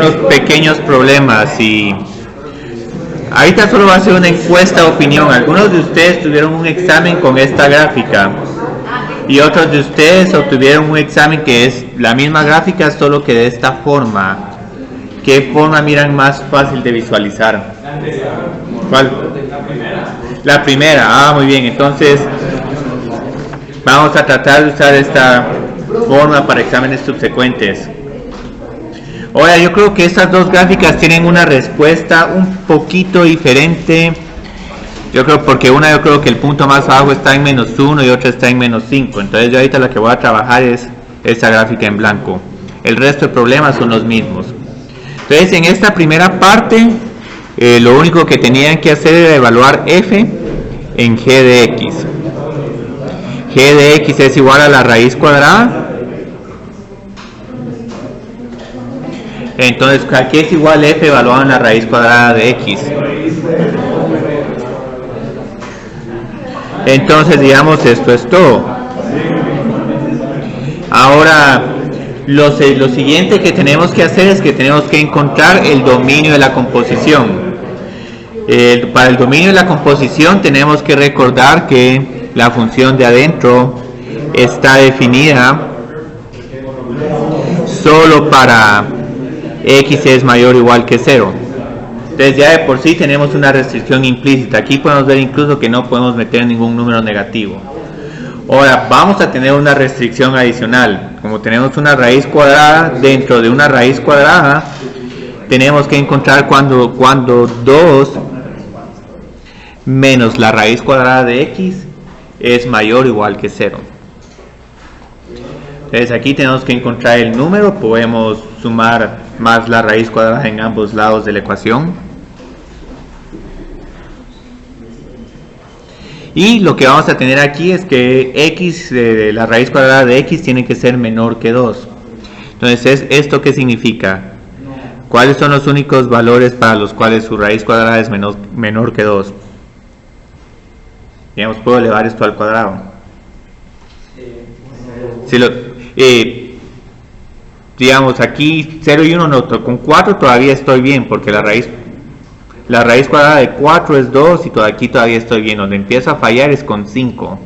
unos pequeños problemas y ahorita solo va a ser una encuesta de opinión. Algunos de ustedes tuvieron un examen con esta gráfica y otros de ustedes obtuvieron un examen que es la misma gráfica solo que de esta forma. ¿Qué forma miran más fácil de visualizar? ¿Cuál? La primera. Ah, muy bien. Entonces vamos a tratar de usar esta forma para exámenes subsecuentes. Ahora, yo creo que estas dos gráficas tienen una respuesta un poquito diferente. Yo creo que el punto más abajo está en -1 y otra está en -5. Entonces yo ahorita lo que voy a trabajar es esta gráfica en blanco. El resto de problemas son los mismos. Entonces en esta primera parte, lo único que tenían que hacer era evaluar f en g de x. G de x es igual a la raíz cuadrada. Entonces, ¿qué es igual a f evaluado en la raíz cuadrada de x? Entonces, digamos, esto es todo. Ahora, lo siguiente que tenemos que hacer es que tenemos que encontrar el dominio de la composición. Para el dominio de la composición tenemos que recordar que la función de adentro está definida solo para x es mayor o igual que 0. Entonces ya de por sí tenemos una restricción implícita. Aquí podemos ver incluso que no podemos meter ningún número negativo. Ahora vamos a tener una restricción adicional. Como tenemos una raíz cuadrada dentro de una raíz cuadrada, tenemos que encontrar cuando 2 menos la raíz cuadrada de x es mayor o igual que 0. Entonces aquí tenemos que encontrar el número. Podemos sumar más la raíz cuadrada en ambos lados de la ecuación. Y lo que vamos a tener aquí es que x, la raíz cuadrada de x tiene que ser menor que 2. Entonces, ¿esto qué significa? ¿Cuáles son los únicos valores para los cuales su raíz cuadrada es menor que 2? Digamos, puedo elevar esto al cuadrado. Digamos, aquí 0 y 1 no, con 4 todavía estoy bien, porque la raíz cuadrada de 4 es 2 y aquí todavía estoy bien. Donde empieza a fallar es con 5.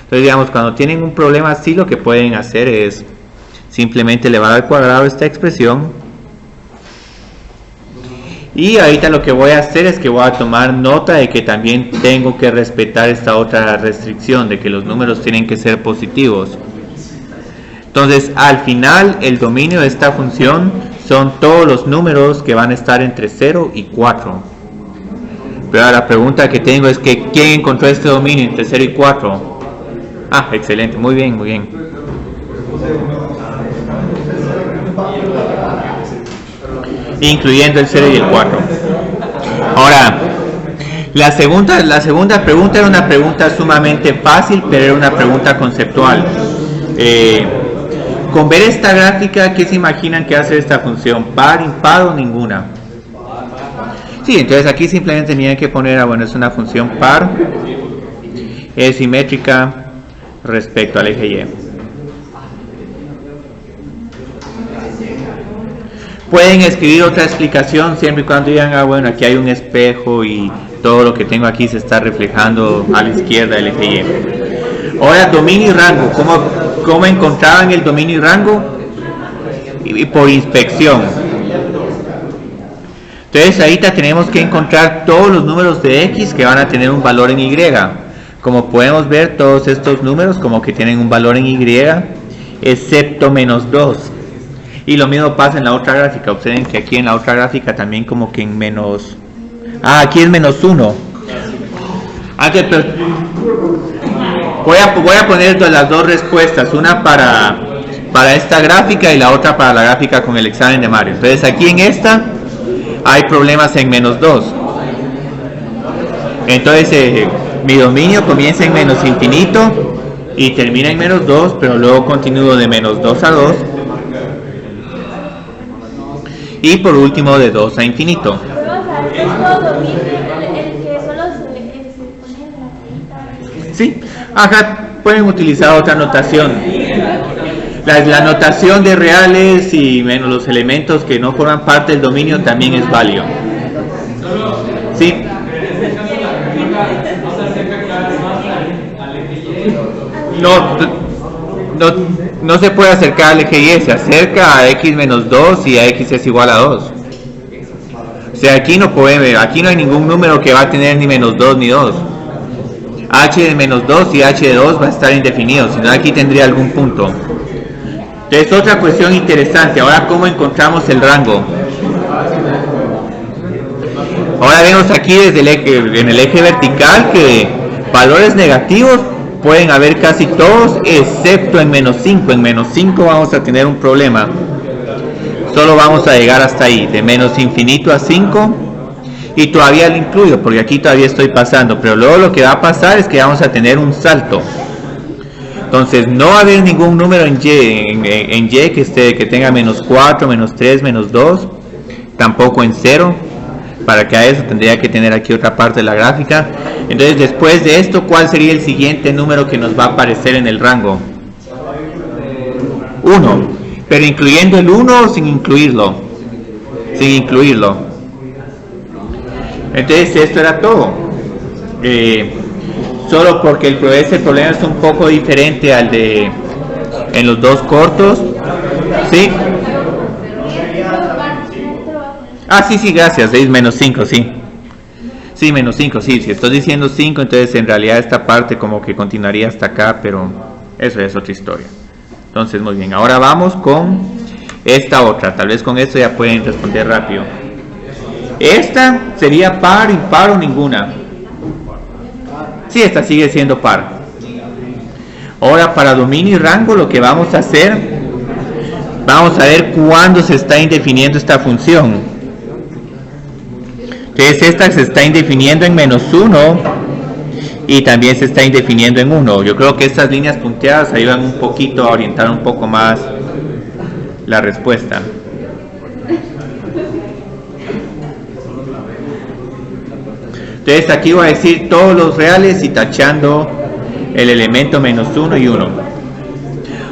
Entonces, digamos, cuando tienen un problema así, lo que pueden hacer es simplemente elevar al cuadrado esta expresión. Y ahorita lo que voy a hacer es que voy a tomar nota de que también tengo que respetar esta otra restricción, de que los números tienen que ser positivos. Entonces, al final, el dominio de esta función son todos los números que van a estar entre 0 y 4. Pero ahora la pregunta que tengo es que ¿quién encontró este dominio entre 0 y 4? Ah, excelente, muy bien, muy bien. Incluyendo el 0 y el 4. Ahora, la segunda pregunta era una pregunta sumamente fácil, pero era una pregunta conceptual. Con ver esta gráfica, ¿qué se imaginan que hace esta función? ¿Par, impar o ninguna? Sí, entonces aquí simplemente tenían que poner, bueno, es una función par, es simétrica respecto al eje Y. Pueden escribir otra explicación siempre y cuando digan, bueno, aquí hay un espejo y todo lo que tengo aquí se está reflejando a la izquierda del eje Y. Ahora, dominio y rango. ¿Cómo encontraban el dominio y rango? Y por inspección. Entonces ahorita tenemos que encontrar todos los números de x que van a tener un valor en y. Como podemos ver, todos estos números como que tienen un valor en y, excepto -2. Y lo mismo pasa en la otra gráfica. Observen que aquí en la otra gráfica también como que en menos... Ah, aquí es -1. Antes, pero... Voy a poner las dos respuestas, una para esta gráfica y la otra para la gráfica con el examen de Mario. Entonces aquí en esta hay problemas en -2. Entonces mi dominio comienza en menos infinito y termina en -2, pero luego continúo de -2 a 2 y por último de 2 a infinito. Sí, acá pueden utilizar otra notación. La notación de reales y menos los elementos que no forman parte del dominio también es válido. ¿Sí? No se puede acercar al eje Y, se acerca a x menos 2 y a x es igual a 2. O sea, aquí no hay ningún número que va a tener ni menos 2 ni 2. H de menos 2 y H de 2 va a estar indefinido, sino aquí tendría algún punto. Entonces, otra cuestión interesante, ahora cómo encontramos el rango. Ahora vemos aquí desde el eje, en el eje vertical, que valores negativos pueden haber casi todos, excepto en menos 5. En menos 5 vamos a tener un problema. Solo vamos a llegar hasta ahí, de menos infinito a 5. Y todavía lo incluyo, porque aquí todavía estoy pasando. Pero luego lo que va a pasar es que vamos a tener un salto. Entonces no va a haber ningún número en Y, que tenga menos 4, menos 3, menos 2. Tampoco en 0. Para que a eso tendría que tener aquí otra parte de la gráfica. Entonces, después de esto, ¿cuál sería el siguiente número que nos va a aparecer en el rango? 1. Pero incluyendo el 1 o sin incluirlo. Sin incluirlo. Entonces, esto era todo. Solo porque ese problema es un poco diferente al de en los dos cortos. ¿Sí? Ah, sí, gracias. Es menos 5, sí. Sí, menos 5, sí. Si estoy diciendo 5, entonces en realidad esta parte como que continuaría hasta acá, pero eso es otra historia. Entonces, muy bien. Ahora vamos con esta otra. Tal vez con esto ya pueden responder rápido. Esta sería par, impar o ninguna. Sí, esta sigue siendo par. Ahora, para dominio y rango, lo que vamos a hacer, vamos a ver cuándo se está indefiniendo esta función. Entonces esta se está indefiniendo en menos 1 y también se está indefiniendo en 1. Yo creo que estas líneas punteadas ayudan un poquito a orientar un poco más la respuesta. Entonces aquí voy a decir todos los reales y tachando el elemento menos 1 y 1.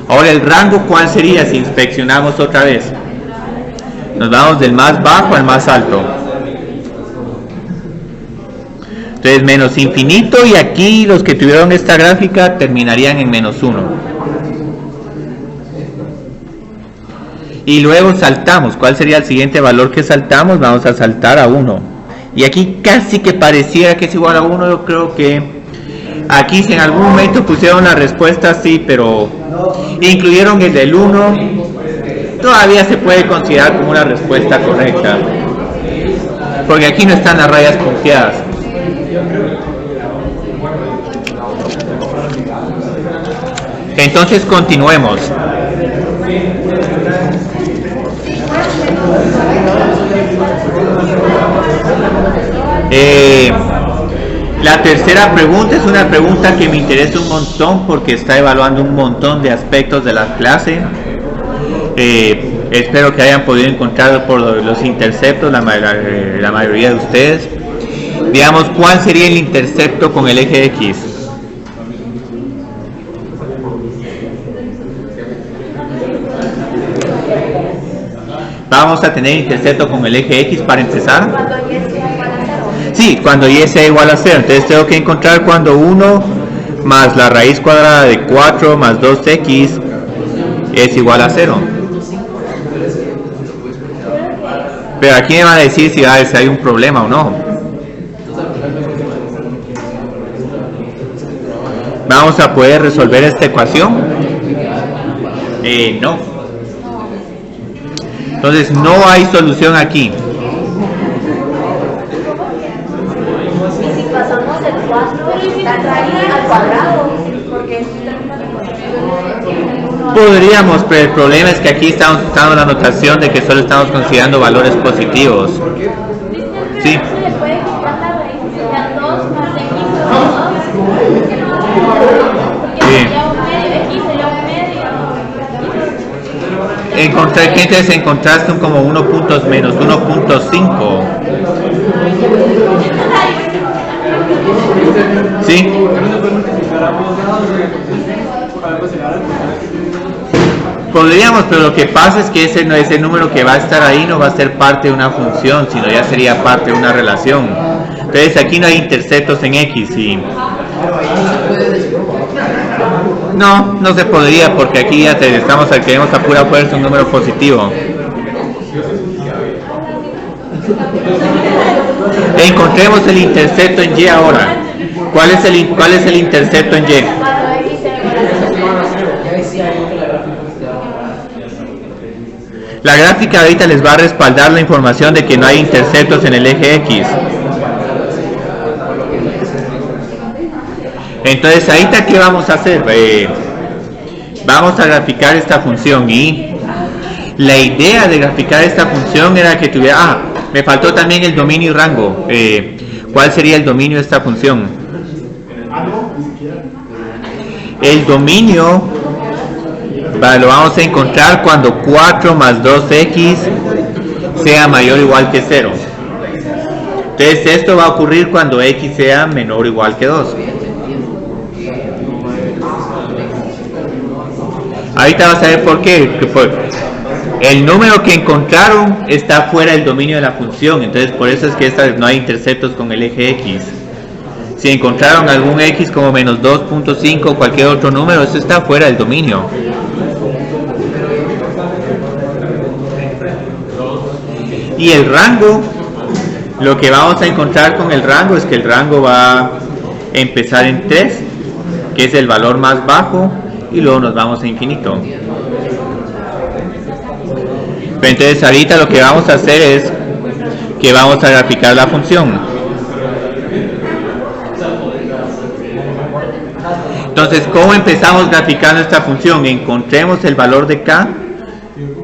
Ahora el rango, ¿cuál sería si inspeccionamos otra vez? Nos vamos del más bajo al más alto. Entonces menos infinito, y aquí los que tuvieron esta gráfica terminarían en menos 1. Y luego saltamos. ¿Cuál sería el siguiente valor que saltamos? Vamos a saltar a 1. Y aquí casi que pareciera que es igual a 1. Yo creo que aquí si en algún momento pusieron la respuesta sí, pero incluyeron el del 1, todavía se puede considerar como una respuesta correcta. Porque aquí no están las rayas punteadas. Entonces continuemos. La tercera pregunta es una pregunta que me interesa un montón porque está evaluando un montón de aspectos de la clase. Espero que hayan podido encontrar por los interceptos la mayoría de ustedes. Digamos, ¿cuál sería el intercepto con el eje X? Vamos a tener intercepto con el eje X para empezar. Sí, cuando y sea igual a 0. Entonces tengo que encontrar cuando 1 más la raíz cuadrada de 4 más 2x es igual a 0. Pero aquí me van a decir si hay un problema o no. ¿Vamos a poder resolver esta ecuación? No. Entonces no hay solución aquí. ¿Y si pasamos el 4 la raíz al cuadrado? Porque podríamos, pero el problema es que aquí estamos usando la notación de que solo estamos considerando valores positivos. Sí. Encontré que entonces encontraste un como 1 puntos menos 1.5. ¿Sí? Podríamos, pero lo que pasa es que ese número que va a estar ahí no va a ser parte de una función, sino ya sería parte de una relación. Entonces aquí no hay interceptos en X y... No se podría porque aquí ya queremos a pura fuerza un número positivo. Encontremos el intercepto en Y ahora. ¿Cuál es el intercepto en Y? La gráfica ahorita les va a respaldar la información de que no hay interceptos en el eje X. Entonces ahorita ¿qué vamos a hacer? Vamos a graficar esta función y la idea de graficar esta función era que tuviera... me faltó también el dominio y rango. ¿Cuál sería el dominio de esta función? El dominio lo vamos a encontrar cuando 4 más 2x sea mayor o igual que 0. Entonces esto va a ocurrir cuando x sea menor o igual que 2. Ahorita vas a ver por qué. El número que encontraron está fuera del dominio de la función, entonces por eso es que no hay interceptos con el eje X. Si encontraron algún X como menos 2.5 o cualquier otro número, eso está fuera del dominio. Y el rango, lo que vamos a encontrar con el rango es que el rango va a empezar en 3, que es el valor más bajo, y luego nos vamos a infinito. Entonces ahorita lo que vamos a hacer es que vamos a graficar la función. Entonces, ¿cómo empezamos graficando esta función? Encontremos el valor de k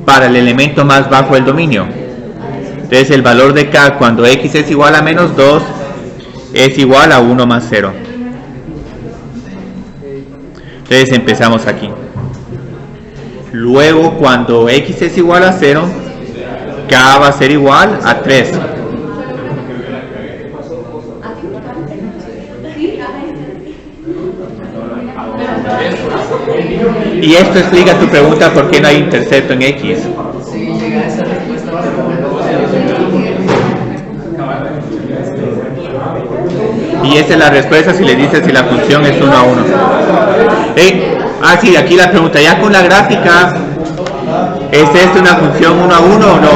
para el elemento más bajo del dominio. Entonces el valor de k cuando x es igual a menos 2 es igual a 1 más 0. Entonces empezamos aquí. Luego cuando x es igual a 0, k va a ser igual a 3. Y esto explica tu pregunta por qué no hay intercepto en x. Y esa es la respuesta si le dices si la función es 1 a 1. Sí, aquí la pregunta, ya con la gráfica, ¿es esta una función 1 a 1 o no?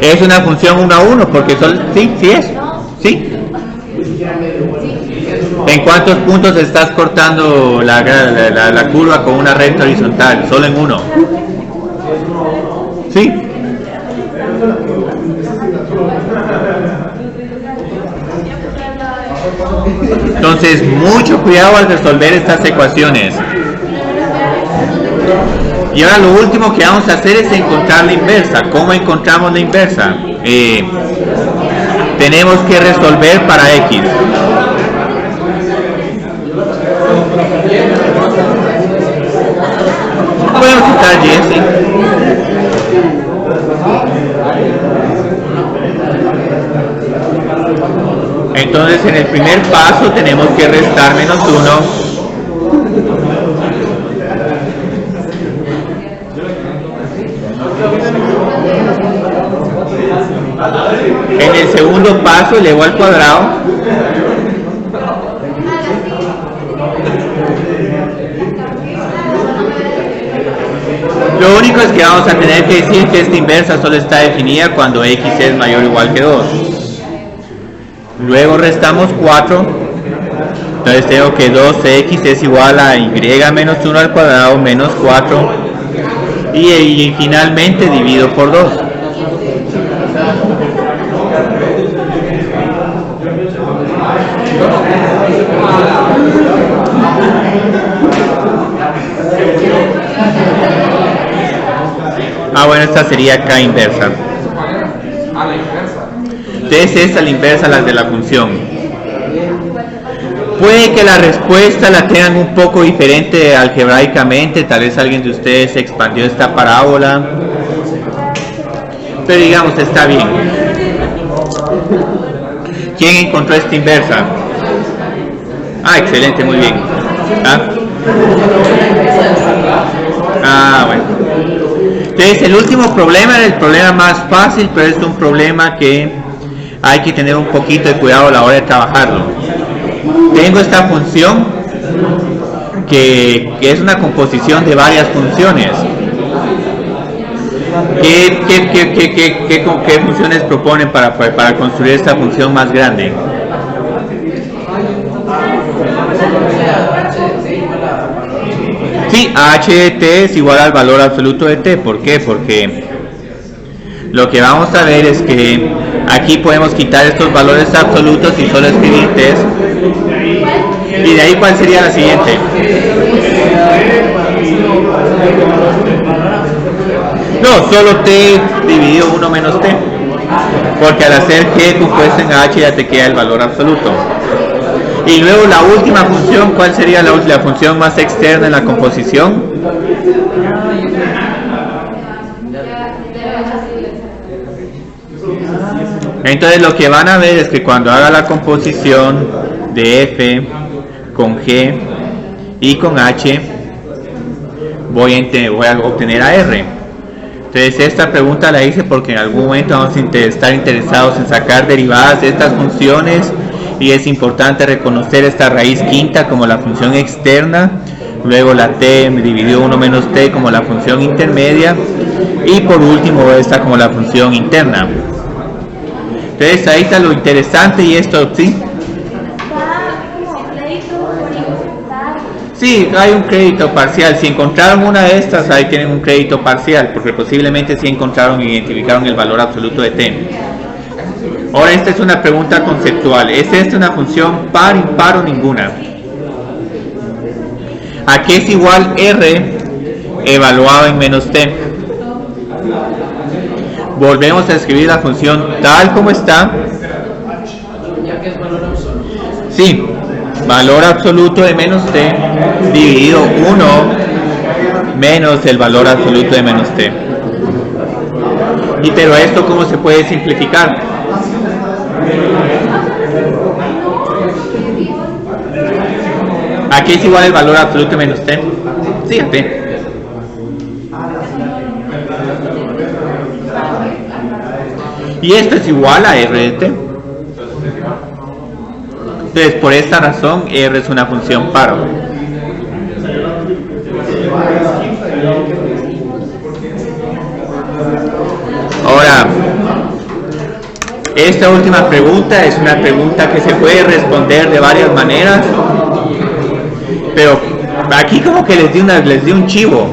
Es una función 1 a 1 porque sí es. ¿Sí? ¿En cuántos puntos estás cortando la curva con una recta horizontal? Solo en uno. ¿Sí? Entonces, mucho cuidado al resolver estas ecuaciones. Y ahora lo último que vamos a hacer es encontrar la inversa. ¿Cómo encontramos la inversa? Tenemos que resolver para x. Podemos quitar y, ¿sí? Entonces en el primer paso tenemos que restar menos 1. En el segundo paso elevo al cuadrado. Lo único es que vamos a tener que decir que esta inversa solo está definida cuando x es mayor o igual que 2. Luego restamos 4. Entonces tengo que 2x es igual a y menos 1 al cuadrado menos 4. Y finalmente divido por 2. Bueno, esta sería k inversa. Entonces esta es la inversa a las de la función. Puede que la respuesta la tengan un poco diferente algebraicamente, tal vez alguien de ustedes expandió esta parábola, pero digamos está bien. ¿Quién encontró esta inversa? Ah, excelente, muy bien. Bueno. Entonces, el último problema era el problema más fácil, pero es un problema que hay que tener un poquito de cuidado a la hora de trabajarlo. Tengo esta función que es una composición de varias funciones. ¿Qué funciones proponen para construir esta función más grande? Sí, h de t es igual al valor absoluto de t. ¿Por qué? Porque lo que vamos a ver es que aquí podemos quitar estos valores absolutos y solo escribir t. Y de ahí, ¿cuál sería la siguiente? No, solo t dividido 1 menos t. Porque al hacer g compuesto en h ya te queda el valor absoluto. Y luego la última función, ¿cuál sería la función más externa en la composición? Entonces lo que van a ver es que cuando haga la composición de f con g y con h, voy a obtener a r. Entonces esta pregunta la hice porque en algún momento vamos a estar interesados en sacar derivadas de estas funciones y es importante reconocer esta raíz quinta como la función externa, luego la t dividido 1 menos t como la función intermedia y por último esta como la función interna. Entonces ahí está lo interesante y esto, ¿sí? Sí, hay un crédito parcial. Si encontraron una de estas, ahí tienen un crédito parcial, porque posiblemente sí encontraron e identificaron el valor absoluto de t. Ahora esta es una pregunta conceptual. ¿Es esta una función par, impar o ninguna? ¿A qué es igual r evaluado en menos t? Volvemos a escribir la función tal como está. Sí, valor absoluto de menos t dividido 1 menos el valor absoluto de menos t. Y pero esto, ¿cómo se puede simplificar? ¿A qué es igual el valor absoluto de menos t? Sí, a t. Y esto es igual a r de t. Entonces, por esta razón, r es una función par. Ahora, esta última pregunta es una pregunta que se puede responder de varias maneras, pero aquí como que les di un chivo.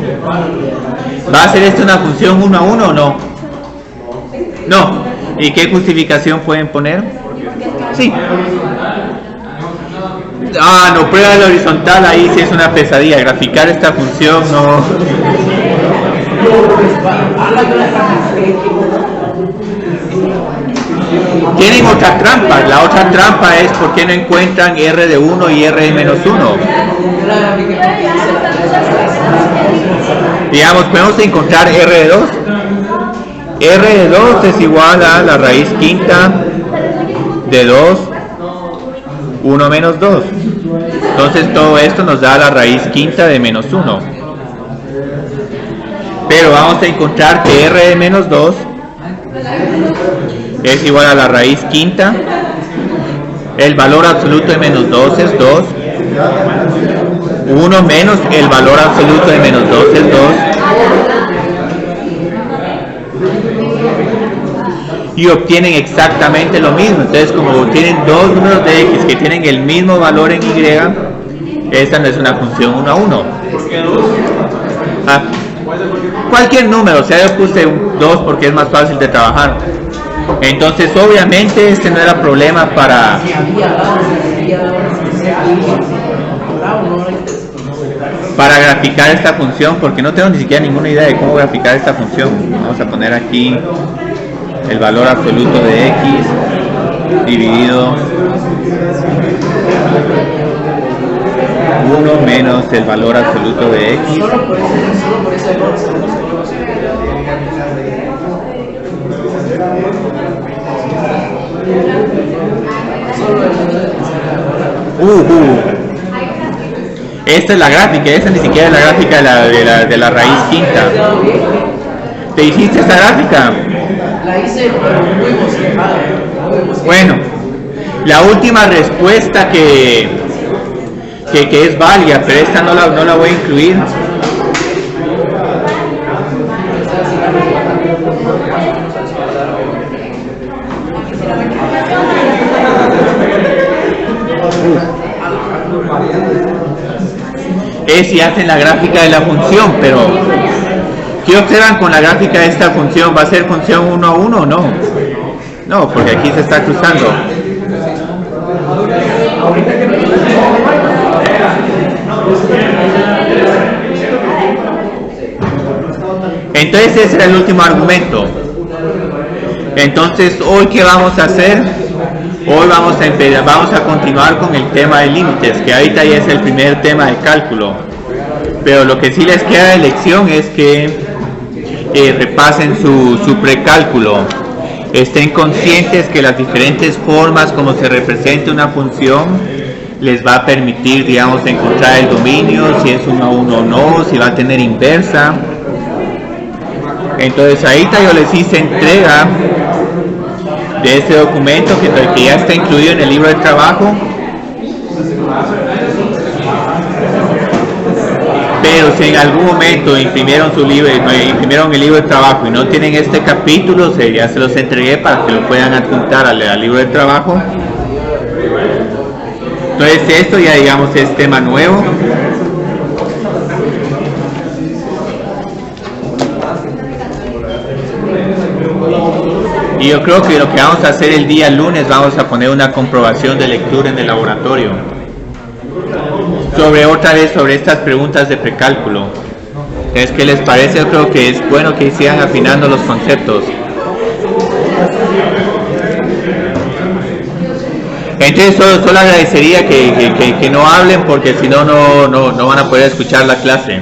¿Va a ser esto una función 1 a 1 o no? No. ¿Y qué justificación pueden poner? Sí. No, prueba el horizontal, ahí sí es una pesadilla. Graficar esta función no. Tienen otra trampa. La otra trampa es por qué no encuentran r de 1 y r de menos 1. Digamos, podemos encontrar r de 2. R de 2 es igual a la raíz quinta de 2, 1 menos 2. Entonces todo esto nos da la raíz quinta de menos 1. Pero vamos a encontrar que r de menos 2 es igual a la raíz quinta. El valor absoluto de menos 2 es 2. 1 menos el valor absoluto de menos 2 es 2. Y obtienen exactamente lo mismo. Entonces, como tienen dos números de x que tienen el mismo valor en y, esta no es una función 1 a 1. Cualquier número, o sea, yo puse un 2 porque es más fácil de trabajar. Entonces, obviamente, este no era problema para graficar esta función, porque no tengo ni siquiera ninguna idea de cómo graficar esta función. Vamos a poner aquí el valor absoluto de x dividido 1 menos el valor absoluto de x. Esta es la gráfica, esta ni siquiera es la gráfica de la raíz quinta. ¿Te hiciste esta gráfica? La hice, pero muy bosquejada. Bueno, la última respuesta que es válida, pero esta no la voy a incluir. Es si hacen la gráfica de la función, pero ¿qué observan con la gráfica de esta función? ¿Va a ser función 1 a 1 o no? No, porque aquí se está cruzando. Entonces ese era el último argumento. Entonces hoy ¿qué vamos a hacer? Hoy vamos a continuar con el tema de límites, que ahorita ya es el primer tema de cálculo. Pero lo que sí les queda de lección es que repasen su precálculo. Estén conscientes que las diferentes formas como se representa una función les va a permitir, digamos, encontrar el dominio, si es 1 a 1 o no, si va a tener inversa. Entonces ahorita yo les hice entrega de este documento que ya está incluido en el libro de trabajo, pero si en algún momento imprimieron el libro de trabajo y no tienen este capítulo, ya se los entregué para que lo puedan adjuntar al libro de trabajo. Entonces esto ya digamos es tema nuevo. Y yo creo que lo que vamos a hacer el día lunes, vamos a poner una comprobación de lectura en el laboratorio. Otra vez sobre estas preguntas de precálculo. Entonces, ¿qué les parece? Yo creo que es bueno que sigan afinando los conceptos. Entonces solo agradecería que no hablen, porque si no van a poder escuchar la clase.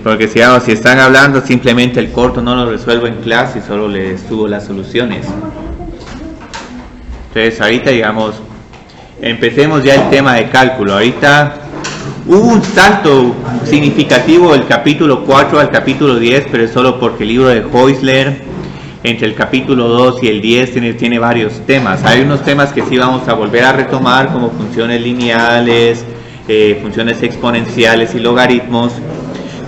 Porque si están hablando, simplemente el corto no lo resuelvo en clase y solo les subo las soluciones. Entonces ahorita digamos, empecemos ya el tema de cálculo. Ahorita hubo un salto significativo del capítulo 4 al capítulo 10, pero es solo porque el libro de Heusler, entre el capítulo 2 y el 10, tiene varios temas. Hay unos temas que sí vamos a volver a retomar, como funciones lineales, funciones exponenciales y logaritmos.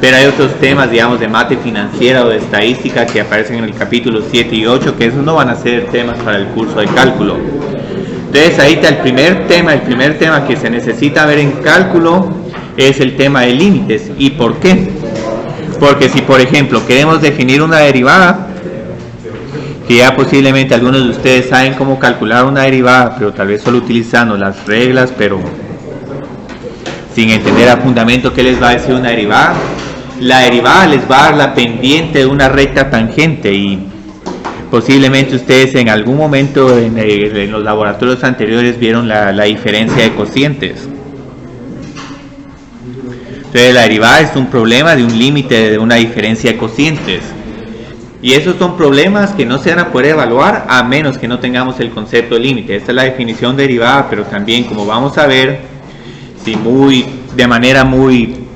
Pero hay otros temas, digamos, de mate financiera o de estadística que aparecen en el capítulo 7 y 8, que esos no van a ser temas para el curso de cálculo. Entonces, ahorita el primer tema que se necesita ver en cálculo es el tema de límites. ¿Y por qué? Porque si, por ejemplo, queremos definir una derivada, que ya posiblemente algunos de ustedes saben cómo calcular una derivada, pero tal vez solo utilizando las reglas, pero sin entender a fundamento qué les va a decir una derivada. La derivada les va a dar la pendiente de una recta tangente, y posiblemente ustedes en algún momento en los laboratorios anteriores vieron la diferencia de cocientes. Entonces la derivada es un problema de un límite de una diferencia de cocientes, y esos son problemas que no se van a poder evaluar a menos que no tengamos el concepto de límite. Esta es la definición de derivada, pero también, como vamos a ver, si de manera muy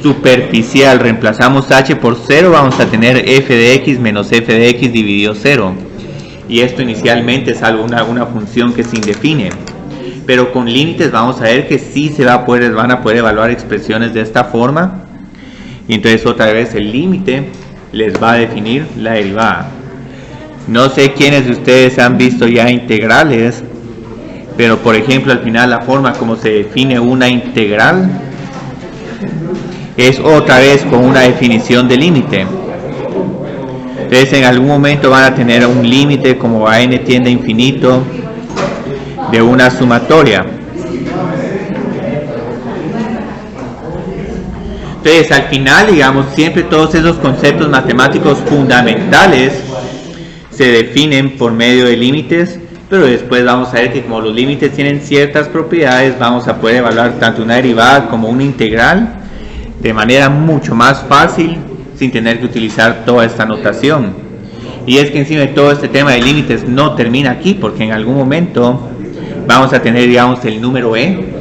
superficial reemplazamos h por 0, vamos a tener f de x menos f de x dividido 0, y esto inicialmente es una función que se indefine, pero con límites vamos a ver que sí van a poder evaluar expresiones de esta forma, y entonces otra vez el límite les va a definir la derivada. No sé quiénes de ustedes han visto ya integrales, pero por ejemplo al final la forma como se define una integral es otra vez con una definición de límite. Entonces en algún momento van a tener un límite como a n tiende a infinito de una sumatoria. Entonces al final, digamos, siempre todos esos conceptos matemáticos fundamentales se definen por medio de límites, pero después vamos a ver que como los límites tienen ciertas propiedades, vamos a poder evaluar tanto una derivada como una integral de manera mucho más fácil, sin tener que utilizar toda esta notación. Y es que encima de todo este tema de límites no termina aquí, porque en algún momento vamos a tener, digamos, el número e,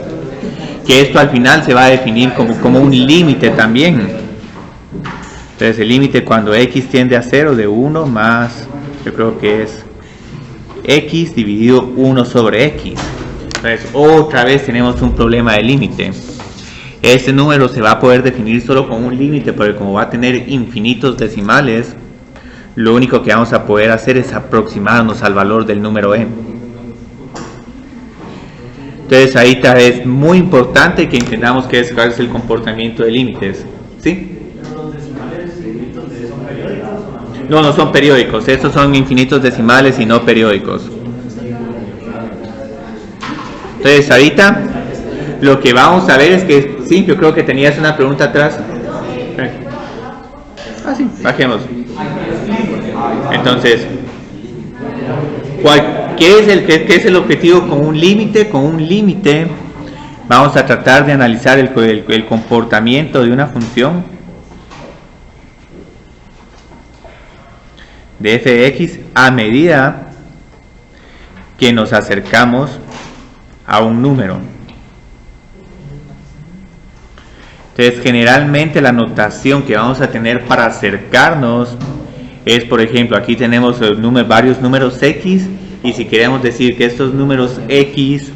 que esto al final se va a definir como un límite también. Entonces el límite cuando x tiende a 0 de 1 más, yo creo que es x dividido 1 sobre x. Entonces otra vez tenemos un problema de límite. Este número se va a poder definir solo con un límite, porque como va a tener infinitos decimales, lo único que vamos a poder hacer es aproximarnos al valor del número n. Entonces ahí es muy importante que entendamos cuál es el comportamiento de límites. ¿Sí? No, no son periódicos. Estos son infinitos decimales y no periódicos. Entonces ahorita lo que vamos a ver es que, sí, yo creo que tenías una pregunta atrás. Sí, bajemos. Entonces, ¿qué es el objetivo con un límite? Con un límite vamos a tratar de analizar el comportamiento de una función de f de x a medida que nos acercamos a un número. Entonces generalmente la notación que vamos a tener para acercarnos es, por ejemplo, aquí tenemos varios números x, y si queremos decir que estos números x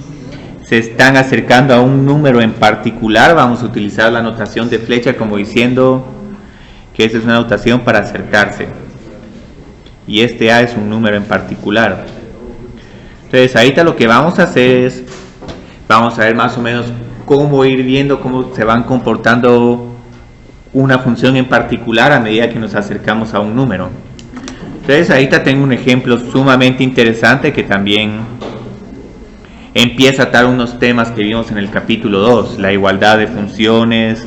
se están acercando a un número en particular, vamos a utilizar la notación de flecha como diciendo que esta es una notación para acercarse, y este a es un número en particular. Entonces ahorita lo que vamos a hacer es, vamos a ver más o menos cómo ir viendo cómo se van comportando una función en particular a medida que nos acercamos a un número. Entonces ahorita tengo un ejemplo sumamente interesante que también empieza a tratar unos temas que vimos en el capítulo 2, la igualdad de funciones,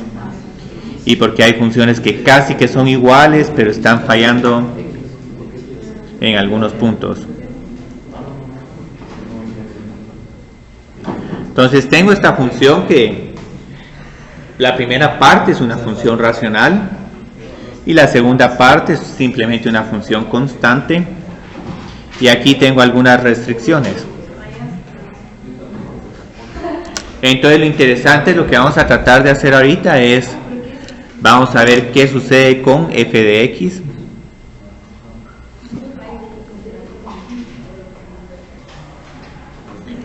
y porque hay funciones que casi que son iguales pero están fallando en algunos puntos. Entonces tengo esta función que la primera parte es una función racional y la segunda parte es simplemente una función constante, y aquí tengo algunas restricciones. Entonces lo interesante, lo que vamos a tratar de hacer ahorita es, vamos a ver qué sucede con f de x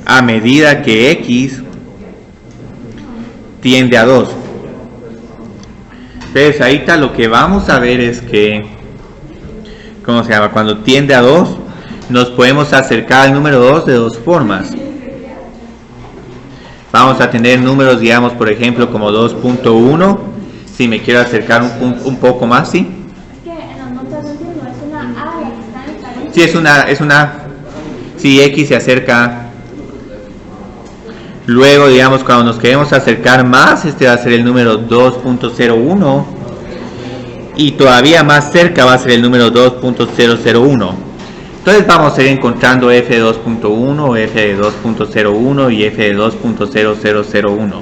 a medida que x tiende a 2. Entonces ahorita lo que vamos a ver es que, ¿cómo se llama? Cuando tiende a 2, nos podemos acercar al número 2 de dos formas. Vamos a tener números, digamos, por ejemplo, como 2.1, si me quiero acercar un poco más, ¿sí? Es que en las notas no entiendo, es una A la que está en el Sí, es una, si x se acerca. Luego, digamos, cuando nos queremos acercar más, este va a ser el número 2.01, y todavía más cerca va a ser el número 2.001. Entonces vamos a ir encontrando f de 2.1, f de 2.01 y f de 2.0001.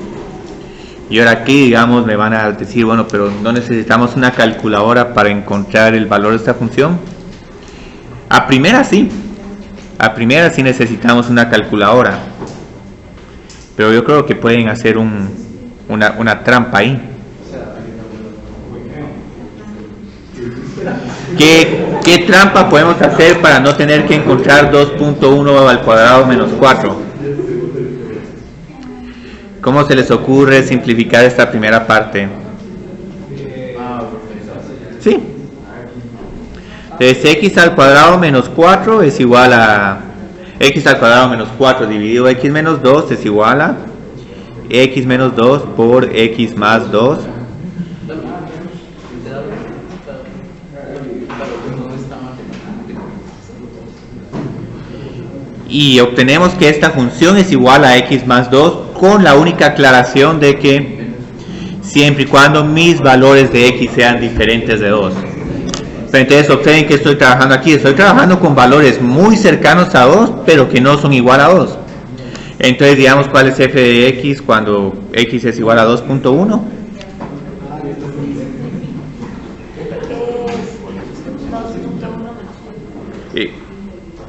Y ahora aquí, digamos, me van a decir, bueno, pero ¿no necesitamos una calculadora para encontrar el valor de esta función? A primera sí necesitamos una calculadora. Pero yo creo que pueden hacer una trampa ahí. ¿Qué trampa podemos hacer para no tener que encontrar 2.1 al cuadrado menos 4? ¿Cómo se les ocurre simplificar esta primera parte? Sí. Entonces x al cuadrado menos 4 es igual a x al cuadrado menos 4 dividido x menos 2 es igual a x menos 2 por x más 2. Y obtenemos que esta función es igual a x más 2, con la única aclaración de que siempre y cuando mis valores de x sean diferentes de 2. Entonces observen que estoy trabajando aquí, estoy trabajando con valores muy cercanos a 2, pero que no son igual a 2. Entonces digamos cuál es f de x cuando x es igual a 2.1.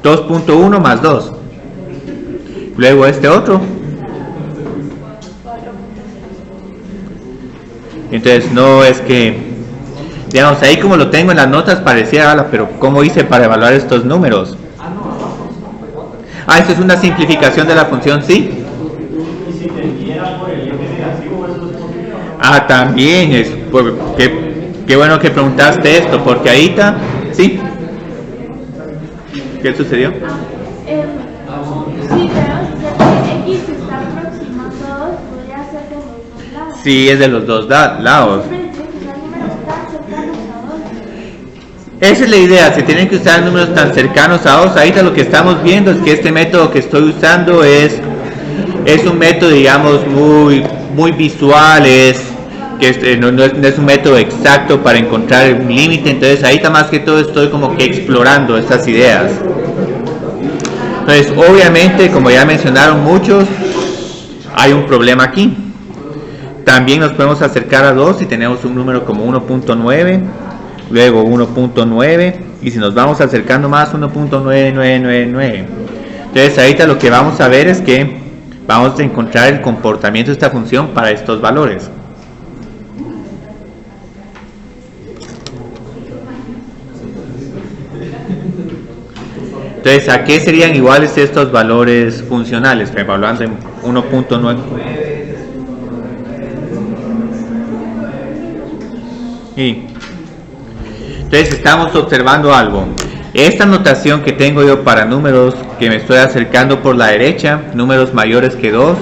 2.1 más 2. Luego este otro. Entonces no es que, digamos, ahí como lo tengo en las notas parecía, ala, pero ¿cómo hice para evaluar estos números? Esto es una simplificación de la función, ¿sí? También es, qué bueno que preguntaste esto, porque ahí está, ¿sí? ¿Qué sucedió? Si tenemos que X se está aproximando, podría ser de los dos lados. Sí, es de los dos lados. Esa es la idea, se tienen que usar números tan cercanos a 2. Ahorita lo que estamos viendo es que este método que estoy usando es un método, digamos, muy visual, no es un método exacto para encontrar un límite. Entonces ahorita más que todo estoy como que explorando estas ideas. Entonces obviamente, como ya mencionaron muchos, hay un problema aquí. También nos podemos acercar a 2 si tenemos un número como 1.9, luego 1.9, y si nos vamos acercando más, 1.9999. Entonces ahorita lo que vamos a ver es que vamos a encontrar el comportamiento de esta función para estos valores. Entonces, ¿a qué serían iguales estos valores funcionales? Evaluando en 1.9. Entonces, estamos observando algo. Esta notación que tengo yo para números que me estoy acercando por la derecha, números mayores que 2,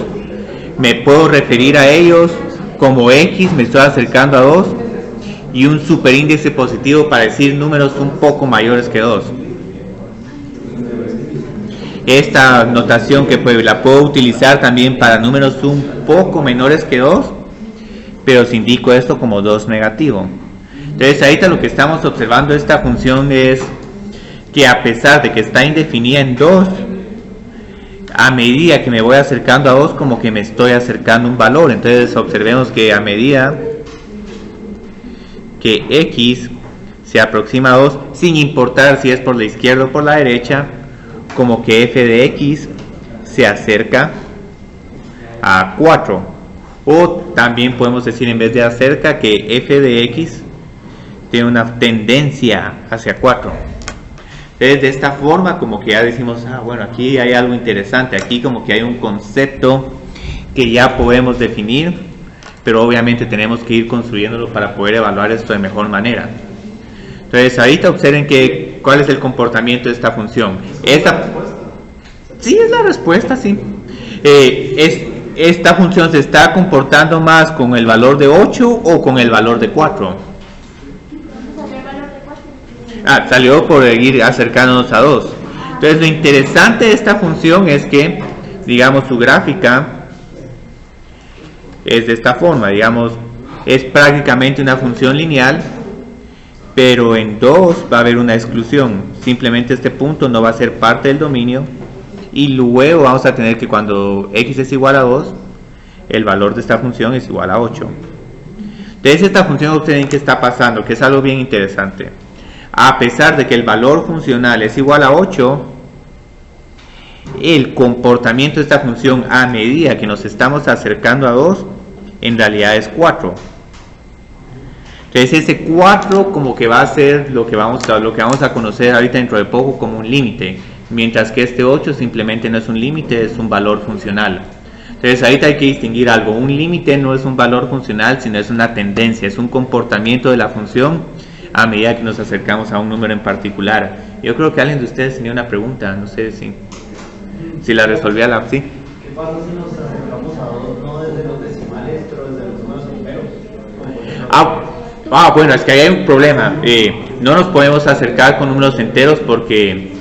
me puedo referir a ellos como X, me estoy acercando a 2, y un superíndice positivo para decir números un poco mayores que 2. Esta notación que la puedo utilizar también para números un poco menores que 2, pero si indico esto como 2 negativo. Entonces ahorita lo que estamos observando de esta función es que a pesar de que está indefinida en 2, a medida que me voy acercando a 2, como que me estoy acercando a un valor. Entonces observemos que a medida que X se aproxima a 2, sin importar si es por la izquierda o por la derecha, como que f de x se acerca a 4. O también podemos decir, en vez de acerca, que f de x tiene una tendencia hacia 4. Entonces de esta forma como que ya decimos, bueno, aquí hay algo interesante, aquí como que hay un concepto que ya podemos definir, pero obviamente tenemos que ir construyéndolo para poder evaluar esto de mejor manera. Entonces ahorita observen cuál es el comportamiento de esta función. Sí, es la respuesta, sí. Esta función se está comportando más con el valor de 8 o con el valor de 4. Salió por ir acercándonos a 2. Entonces lo interesante de esta función es que, digamos, su gráfica es de esta forma, digamos, es prácticamente una función lineal, pero en 2 va a haber una exclusión. Simplemente este punto no va a ser parte del dominio, y luego vamos a tener que cuando x es igual a 2, el valor de esta función es igual a 8. Entonces esta función, observen qué está pasando, que es algo bien interesante. A pesar de que el valor funcional es igual a 8, el comportamiento de esta función a medida que nos estamos acercando a 2, en realidad es 4. Entonces ese 4 como que va a ser lo que vamos a conocer ahorita dentro de poco como un límite, mientras que este 8 simplemente no es un límite, es un valor funcional. Entonces ahorita hay que distinguir algo. Un límite no es un valor funcional, sino es una tendencia, es un comportamiento de la función a medida que nos acercamos a un número en particular. Yo creo que alguien de ustedes tenía una pregunta, no sé si la resolvía ¿sí? ¿Qué pasa si nos acercamos a 2 no desde los decimales, pero desde los números enteros? Bueno, es que ahí hay un problema. No nos podemos acercar con números enteros porque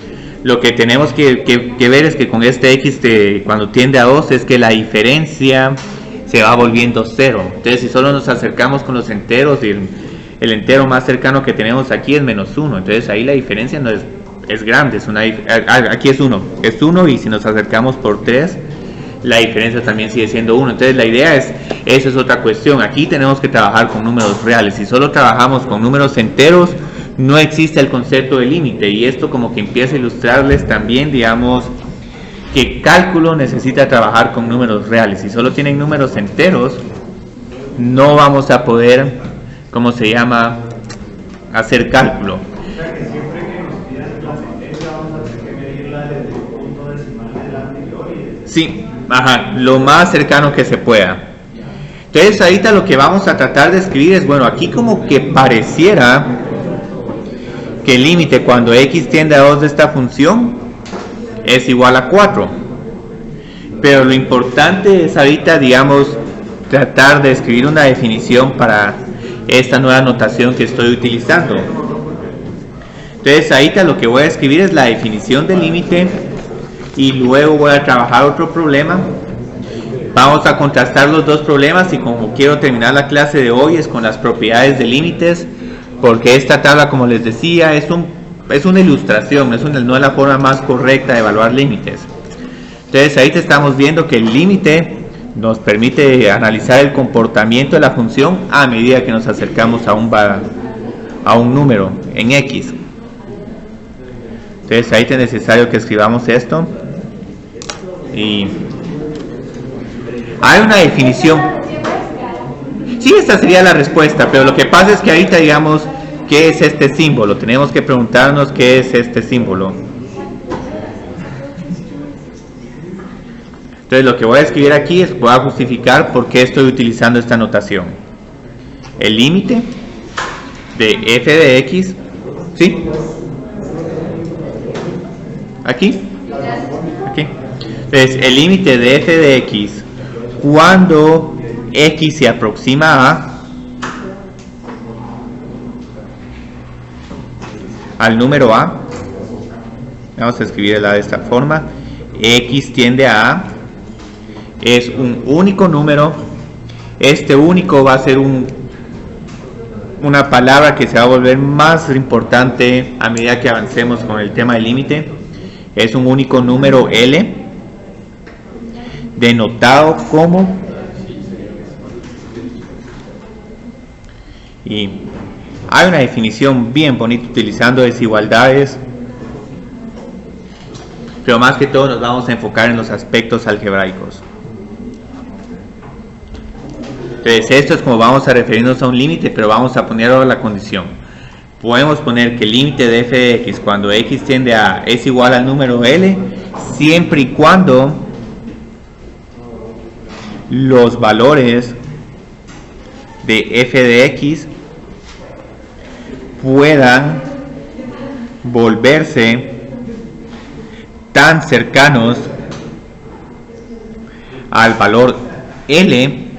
lo que tenemos que ver es que con este x cuando tiende a 2 es que la diferencia se va volviendo 0. Entonces si solo nos acercamos con los enteros, el entero más cercano que tenemos aquí es menos 1. Entonces ahí la diferencia no es grande, aquí es 1, y si nos acercamos por 3, la diferencia también sigue siendo 1. Entonces la idea esa es otra cuestión. Aquí tenemos que trabajar con números reales. Si solo trabajamos con números enteros, no existe el concepto de límite, y esto como que empieza a ilustrarles también, digamos, que cálculo necesita trabajar con números reales. Si solo tienen números enteros, no vamos a poder, ¿cómo se llama?, hacer cálculo. O sea que siempre que nos pidan la sentencia vamos a tener que medirla desde el punto decimal del anterior y desde... Sí, ajá, lo más cercano que se pueda. Entonces ahorita lo que vamos a tratar de escribir es, bueno, aquí como que pareciera que el límite cuando x tiende a 2 de esta función es igual a 4. Pero lo importante es ahorita, digamos, tratar de escribir una definición para esta nueva notación que estoy utilizando. Entonces ahorita lo que voy a escribir es la definición del límite y luego voy a trabajar otro problema. Vamos a contrastar los dos problemas y como quiero terminar la clase de hoy es con las propiedades de límites, porque esta tabla, como les decía, es una ilustración, no es la forma más correcta de evaluar límites. Entonces ahí estamos viendo que el límite nos permite analizar el comportamiento de la función a medida que nos acercamos a un número en x. Entonces ahí es necesario que escribamos esto y hay una definición. Sí, esta sería la respuesta, pero lo que pasa es que ahorita digamos ¿qué es este símbolo? Tenemos que preguntarnos qué es este símbolo. Entonces lo que voy a escribir aquí es, voy a justificar por qué estoy utilizando esta notación. El límite de f de x, ¿sí? Aquí. Entonces el límite de f de x cuando x se aproxima al número a, vamos a escribirla de esta forma, x tiende a es un único número. Este único va a ser una palabra que se va a volver más importante a medida que avancemos con el tema del límite. Es un único número L denotado como, y hay una definición bien bonita utilizando desigualdades, pero más que todo nos vamos a enfocar en los aspectos algebraicos. Entonces esto es como vamos a referirnos a un límite, pero vamos a poner ahora la condición. Podemos poner que el límite de f de x cuando x tiende a es igual al número L, siempre y cuando los valores de f de x puedan volverse tan cercanos al valor L.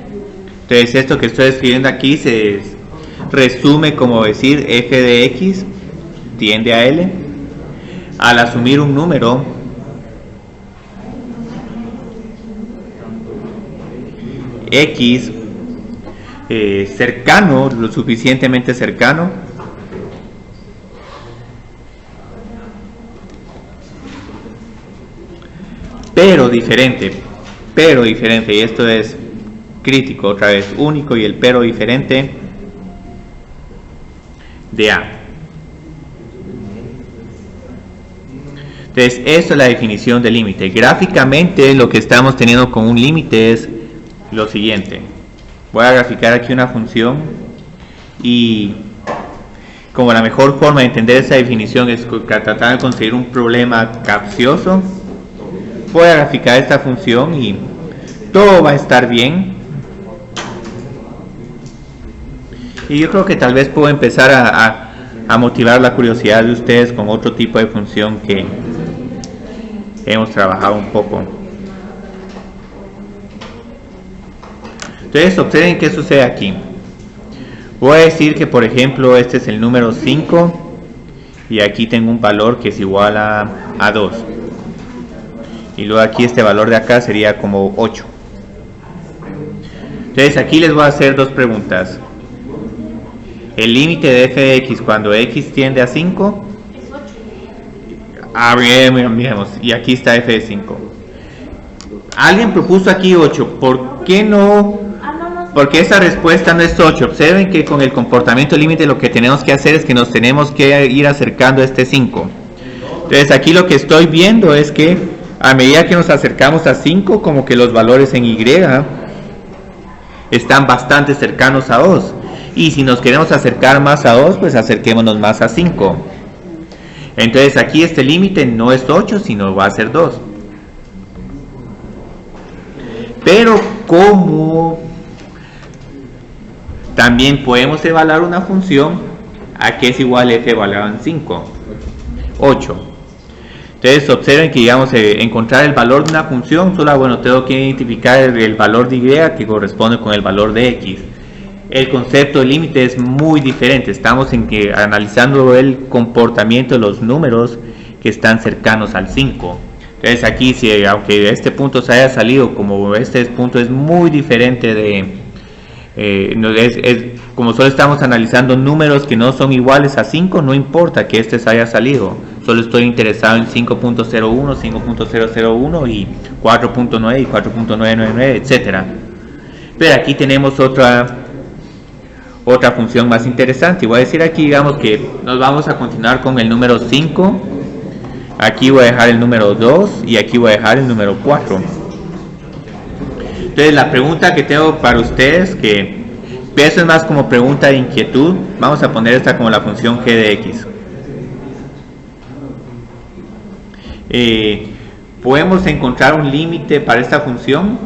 Entonces esto que estoy escribiendo aquí se resume como decir f de x tiende a L al asumir un número x cercano, lo suficientemente cercano pero diferente, y esto es crítico otra vez, único y el pero diferente de A. Entonces, esto es la definición de límite. Gráficamente, lo que estamos teniendo con un límite es lo siguiente. Voy a graficar aquí una función y como la mejor forma de entender esa definición es tratar de conseguir un problema capcioso, voy a graficar esta función y todo va a estar bien. Y yo creo que tal vez puedo empezar a motivar la curiosidad de ustedes con otro tipo de función que hemos trabajado un poco. Entonces observen qué sucede aquí. Voy a decir que por ejemplo este es el número 5 y aquí tengo un valor que es igual a 2. Y luego aquí este valor de acá sería como 8. Entonces aquí les voy a hacer dos preguntas. El límite de f de x cuando x tiende a 5 miremos, y aquí está f de 5. Alguien propuso aquí 8. ¿Por qué no? Porque esa respuesta no es 8. Observen que con el comportamiento límite lo que tenemos que hacer es que nos tenemos que ir acercando a este 5. Entonces aquí lo que estoy viendo es que a medida que nos acercamos a 5, como que los valores en y están bastante cercanos a 2. Y si nos queremos acercar más a 2, pues acerquémonos más a 5. Entonces aquí este límite no es 8, sino va a ser 2. Pero como también podemos evaluar una función a que es igual a f evaluado en 5, 8. Entonces observen que, digamos, encontrar el valor de una función, solo tengo que identificar el valor de y que corresponde con el valor de x. El concepto de límite es muy diferente. Estamos analizando el comportamiento de los números que están cercanos al 5. Entonces aquí, aunque este punto se haya salido, como este punto es muy diferente como solo estamos analizando números que no son iguales a 5, no importa que este se haya salido. Solo estoy interesado en 5.01, 5.001 y 4.9 y 4.999, etcétera. Pero aquí tenemos otra función más interesante. Voy a decir aquí, digamos, que nos vamos a continuar con el número 5. Aquí voy a dejar el número 2 y aquí voy a dejar el número 4. Entonces la pregunta que tengo para ustedes, que eso es más como pregunta de inquietud, vamos a poner esta como la función g de x. ¿Podemos encontrar un límite para esta función?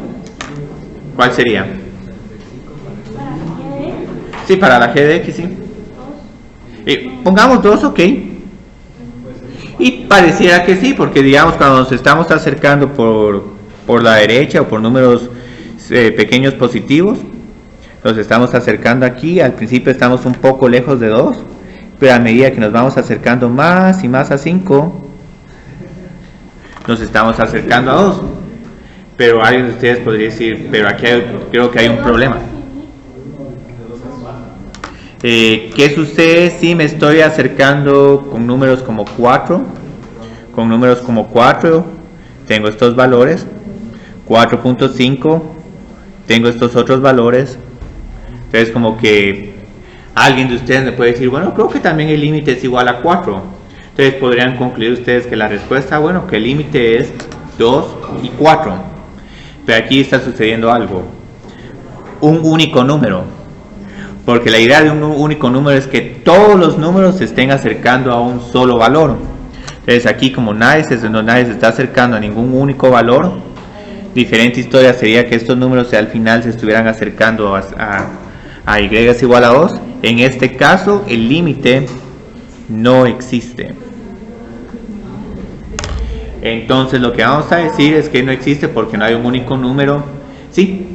¿Cuál sería? Sí, para la g de x, sí. Pongamos 2, ok. Y pareciera que sí, porque digamos cuando nos estamos acercando por la derecha o por números pequeños positivos, nos estamos acercando aquí. Al principio estamos un poco lejos de 2, pero a medida que nos vamos acercando más y más a 5, nos estamos acercando a 2. Pero alguien de ustedes podría decir, pero aquí creo que hay un problema. ¿Qué sucede si me estoy acercando con números como 4? Con números como 4 tengo estos valores, 4.5 tengo estos otros valores. Entonces como que alguien de ustedes me puede decir, bueno, creo que también el límite es igual a 4. Entonces podrían concluir ustedes que la respuesta, bueno, que el límite es 2 y 4. Pero aquí está sucediendo algo, un único número. Porque la idea de un único número es que todos los números se estén acercando a un solo valor. Entonces aquí, como nadie se está acercando a ningún único valor, diferente historia sería que estos números al final se estuvieran acercando a y es igual a 2. En este caso el límite no existe. Entonces lo que vamos a decir es que no existe porque no hay un único número. ¿Sí?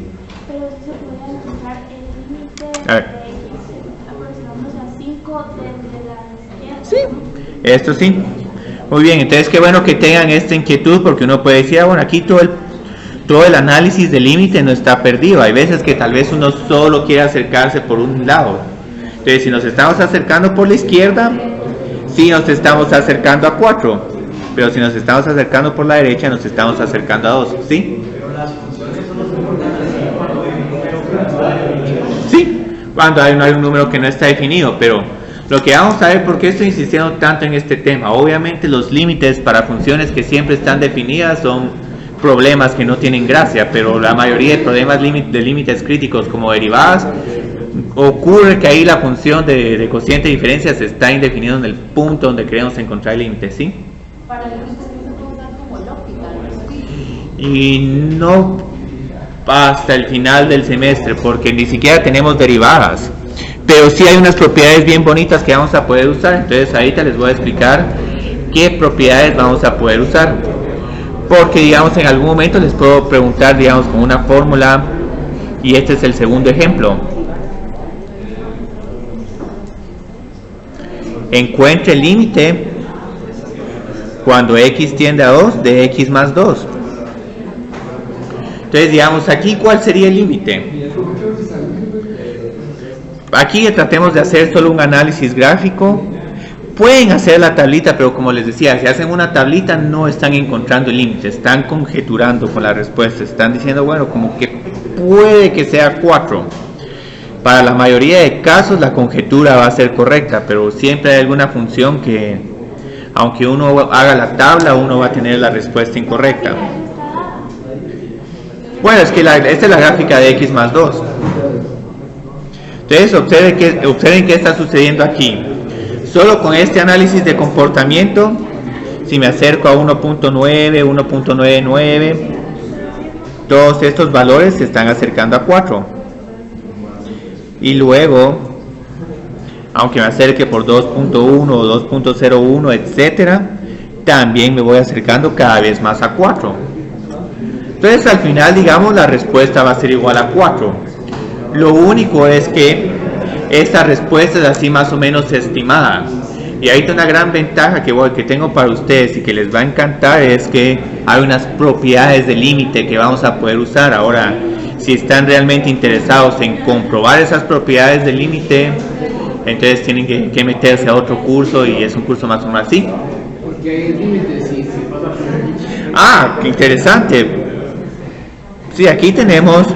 Pero se podría encontrar el límite A ver. aproximamos a 5 desde la izquierda. Sí, esto sí. Muy bien, entonces qué bueno que tengan esta inquietud, porque uno puede decir, bueno, aquí todo el análisis del límite no está perdido. Hay veces que tal vez uno solo quiere acercarse por un lado. Entonces si nos estamos acercando por la izquierda, sí nos estamos acercando a 4. Pero si nos estamos acercando por la derecha, nos estamos acercando a 2. ¿Sí? Pero las funciones solo se encuentran así cuando hay un número que no está definido. Sí, cuando hay un número que no está definido, pero lo que vamos a ver, ¿por qué estoy insistiendo tanto en este tema? Obviamente los límites para funciones que siempre están definidas son problemas que no tienen gracia, pero la mayoría de problemas de límites críticos como derivadas, ocurre que ahí la función de cociente de diferencia se está indefinido en el punto donde queremos encontrar el límite, ¿sí? Para el límite se puede usar como lógica, ¿no? Y no hasta el final del semestre, porque ni siquiera tenemos derivadas, pero sí hay unas propiedades bien bonitas que vamos a poder usar. Entonces ahorita les voy a explicar qué propiedades vamos a poder usar, porque digamos en algún momento les puedo preguntar, digamos, con una fórmula, y este es el segundo ejemplo. Encuentre el límite cuando x tiende a 2 de x más 2. Entonces, digamos, aquí, ¿cuál sería el límite? Aquí tratemos de hacer solo un análisis gráfico. Pueden hacer la tablita, pero como les decía, si hacen una tablita no están encontrando el límite, están conjeturando con la respuesta, están diciendo, bueno, como que puede que sea 4. Para la mayoría de casos la conjetura va a ser correcta, pero siempre hay alguna función que, aunque uno haga la tabla, uno va a tener la respuesta incorrecta. Bueno, es que esta es la gráfica de x más 2. Entonces observen qué está sucediendo aquí. Solo con este análisis de comportamiento, si me acerco a 1.9, 1.99, todos estos valores se están acercando a 4. Y luego, aunque me acerque por 2.1 o 2.01, etcétera, también me voy acercando cada vez más a 4. Entonces al final, digamos, la respuesta va a ser igual a 4. Lo único es que esta respuesta es así más o menos estimada. Y ahí está una gran ventaja que tengo para ustedes y que les va a encantar, es que hay unas propiedades de límite que vamos a poder usar. Ahora, si están realmente interesados en comprobar esas propiedades de límite, entonces tienen que meterse a otro curso, y es un curso más o menos así. Porque hay límites si se pasa por aquí. Ah, qué interesante. Sí, aquí tenemos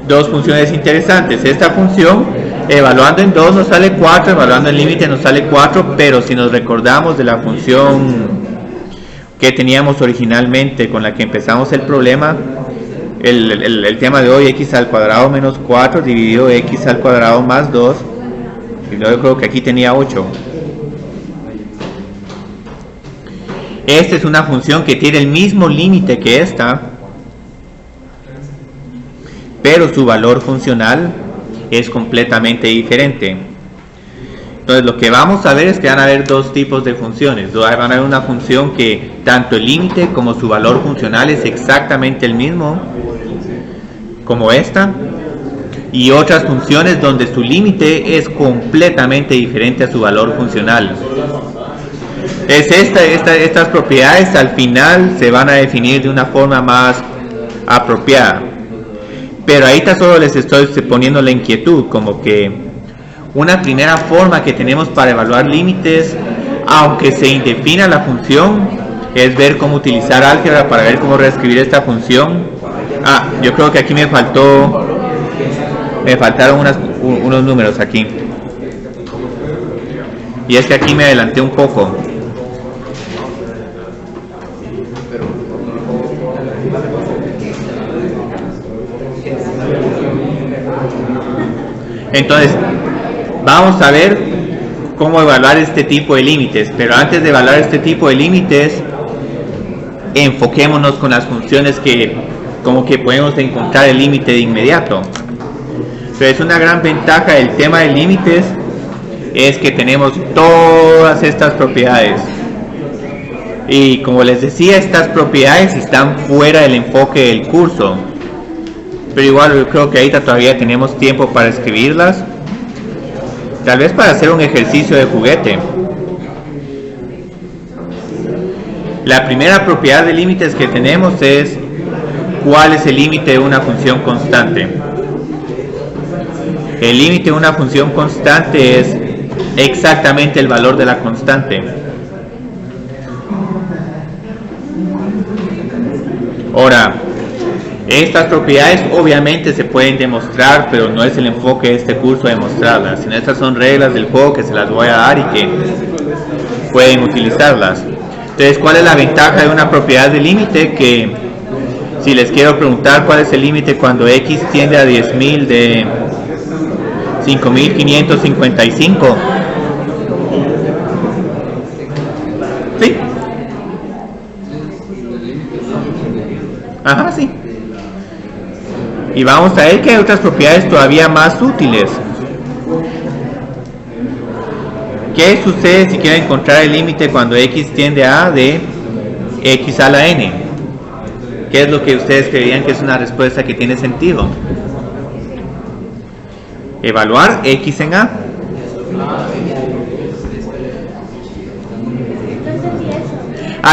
dos funciones interesantes. Esta función, evaluando en 2 nos sale 4, evaluando en límite nos sale 4, pero si nos recordamos de la función que teníamos originalmente con la que empezamos el problema, el tema de hoy, x al cuadrado menos 4 dividido x al cuadrado más 2, y luego creo que aquí tenía 8. Esta es una función que tiene el mismo límite que esta, pero su valor funcional es completamente diferente. Entonces lo que vamos a ver es que van a haber dos tipos de funciones. Van a haber una función que tanto el límite como su valor funcional es exactamente el mismo, como esta, y otras funciones donde su límite es completamente diferente a su valor funcional. Estas propiedades al final se van a definir de una forma más apropiada. Pero ahorita solo les estoy poniendo la inquietud, como que una primera forma que tenemos para evaluar límites, aunque se indefina la función, es ver cómo utilizar álgebra para ver cómo reescribir esta función. Yo creo que aquí me faltaron unos números aquí. Y es que aquí me adelanté un poco. Entonces, vamos a ver cómo evaluar este tipo de límites, pero antes de evaluar este tipo de límites, enfoquémonos con las funciones que como que podemos encontrar el límite de inmediato. Entonces, una gran ventaja del tema de límites es que tenemos todas estas propiedades, y como les decía, estas propiedades están fuera del enfoque del curso. Pero igual yo creo que ahorita todavía tenemos tiempo para escribirlas, tal vez para hacer un ejercicio de juguete. La primera propiedad de límites que tenemos es cuál es el límite de una función constante. El límite de una función constante es exactamente el valor de la constante. Ahora, estas propiedades obviamente se pueden demostrar, pero no es el enfoque de este curso demostrarlas, sino estas son reglas del juego que se las voy a dar y que pueden utilizarlas. Entonces, ¿cuál es la ventaja de una propiedad de límite? Que si les quiero preguntar cuál es el límite cuando x tiende a 10.000 de 5.555, ¿sí? Ajá, sí. Y vamos a ver que hay otras propiedades todavía más útiles. ¿Qué sucede si quiero encontrar el límite cuando x tiende a de x a la n? ¿Qué es lo que ustedes creerían que es una respuesta que tiene sentido? Evaluar x en a.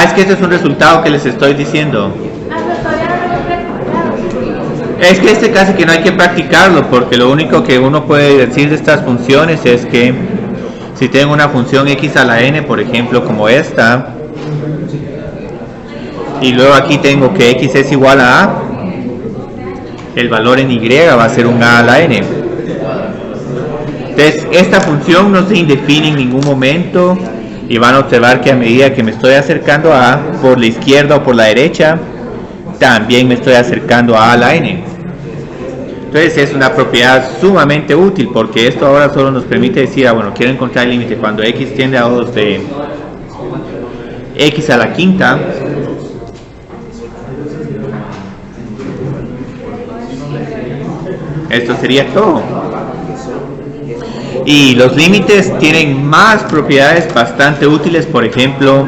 Es que este es un resultado que les estoy diciendo. Es que este casi que no hay que practicarlo, porque lo único que uno puede decir de estas funciones es que si tengo una función x a la n, por ejemplo, como esta, y luego aquí tengo que x es igual a a, el valor en y va a ser un a la n. Entonces, esta función no se indefine en ningún momento, y van a observar que a medida que me estoy acercando a a, por la izquierda o por la derecha, también me estoy acercando a la n. Entonces es una propiedad sumamente útil porque esto ahora solo nos permite decir, bueno, quiero encontrar el límite cuando x tiende a 2 de x a la quinta. Esto sería todo. Y los límites tienen más propiedades bastante útiles. Por ejemplo,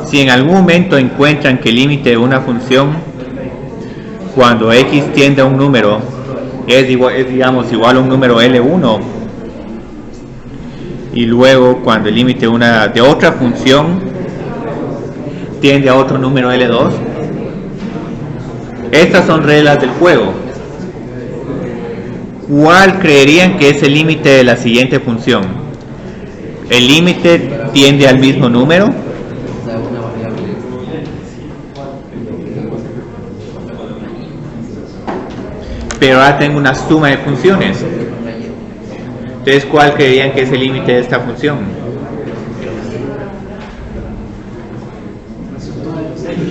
si en algún momento encuentran que el límite de una función cuando x tiende a un número es digamos igual a un número L1, y luego cuando el límite de otra función tiende a otro número L2, estas son reglas del juego. ¿Cuál creerían que es el límite de la siguiente función? ¿El límite tiende al mismo número? Pero ahora tengo una suma de funciones. Entonces, ¿cuál creerían que es el límite de esta función?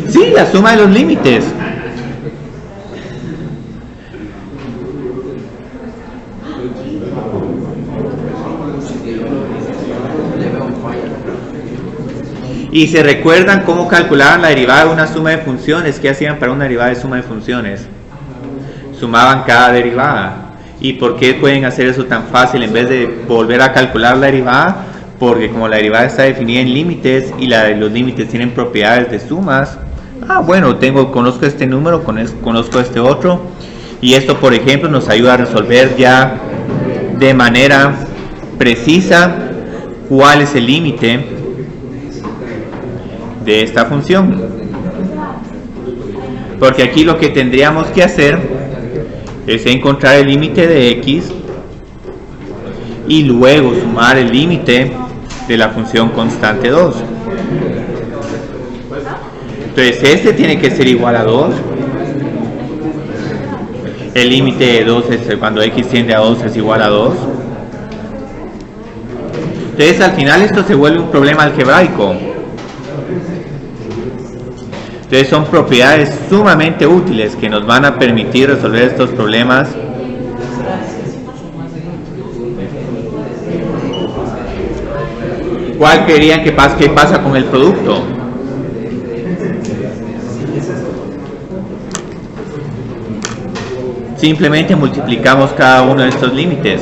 Sí, la suma de los límites. Y se recuerdan cómo calculaban la derivada de una suma de funciones. ¿Qué hacían para una derivada de suma de funciones? Sumaban cada derivada. ¿Y por qué pueden hacer eso tan fácil en vez de volver a calcular la derivada? Porque como la derivada está definida en límites y los límites tienen propiedades de sumas, bueno, conozco este número, conozco este otro, y esto, por ejemplo, nos ayuda a resolver ya de manera precisa cuál es el límite de esta función. Porque aquí lo que tendríamos que hacer es encontrar el límite de x y luego sumar el límite de la función constante 2. Entonces este tiene que ser igual a 2. El límite de 2 es cuando x tiende a 2 es igual a 2. Entonces al final esto se vuelve un problema algebraico. Entonces son propiedades sumamente útiles que nos van a permitir resolver estos problemas. ¿Cuál creerían qué pasa con el producto? Simplemente multiplicamos cada uno de estos límites.